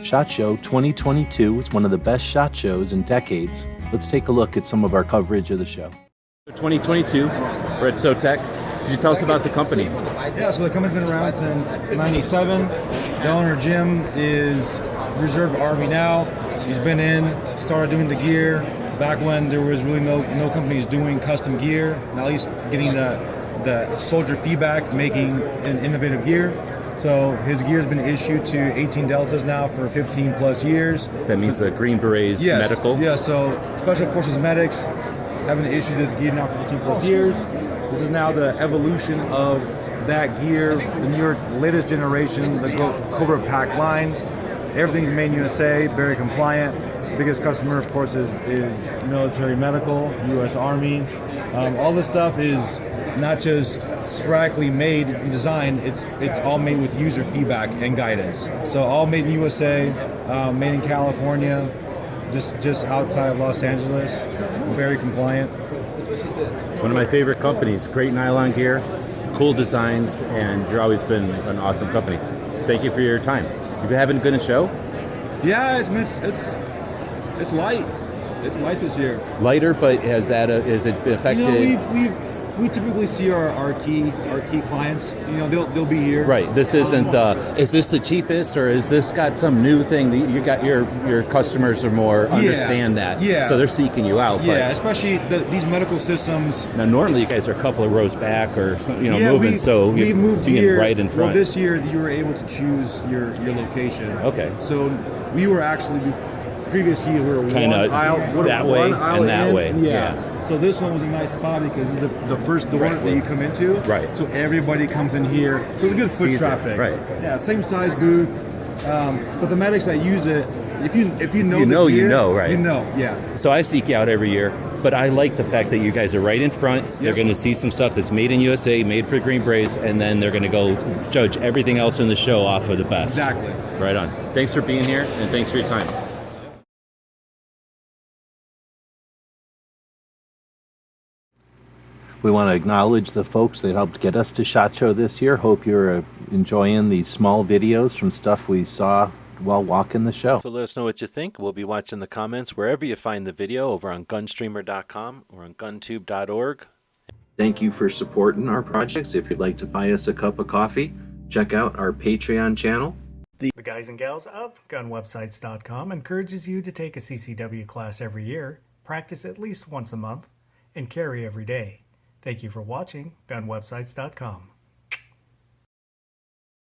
SHOT Show 2022 is one of the best SHOT Shows in decades. Let's take a look at some of our coverage of the show. 2022, we're at S.O.Tech. Could you tell us about the company? Yeah, so the company's been around since '97. The owner, Jim, is Reserve Army now. He's been in, started doing the gear back when there was really no companies doing custom gear. Now he's getting the soldier feedback, making an innovative gear. So his gear has been issued to 18 Deltas now for 15 plus years. That means the Green Berets medical? Yeah, so Special Forces medics having issued this gear now for 15 plus years. This is now the evolution of that gear, the newer, latest generation, the Cobra Pack line. Everything's made in USA, very compliant. The biggest customer, of course, is military medical, U.S. Army. All this stuff is not just sporadically made and designed, it's all made with user feedback and guidance. So all made in USA, made in California, just outside of Los Angeles, very compliant. One of my favorite companies, great nylon gear, cool designs, and you've always been an awesome company. Thank you for your time. You been having a good show? Yeah, it's light. It's light this year. Lighter, but is it affected? We typically see our key clients. They'll be here. Right. This isn't is this the cheapest, or is this got some new thing that you got your customers are more understand that? Yeah. So they're seeking you out. Yeah, especially these medical systems. Now normally you guys are a couple of rows back or moving, we moved here right in front. Well, this year you were able to choose your location. Okay. So we were actually previous year we were kind of that way and that way. Yeah. So this one was a nice spot because it's the first door that you come into. Right. So everybody comes in here. So it's a good foot traffic. Right. Yeah. Same size booth. But the medics that use it, if you know right? You know. Yeah. So I seek you out every year, but I like the fact that you guys are right in front. Yep. They're going to see some stuff that's made in USA, made for Green Berets, and then they're going to go judge everything else in the show off of the best. Exactly. Right on. Thanks for being here, and thanks for your time. We want to acknowledge the folks that helped get us to SHOT Show this year. Hope you're enjoying these small videos from stuff we saw while walking the show. So let us know what you think. We'll be watching the comments wherever you find the video, over on gunstreamer.com or on guntube.org. Thank you for supporting our projects. If you'd like to buy us a cup of coffee, check out our Patreon channel. The guys and gals of gunwebsites.com encourages you to take a CCW class every year, practice at least once a month, and carry every day. Thank you for watching gunwebsites.com.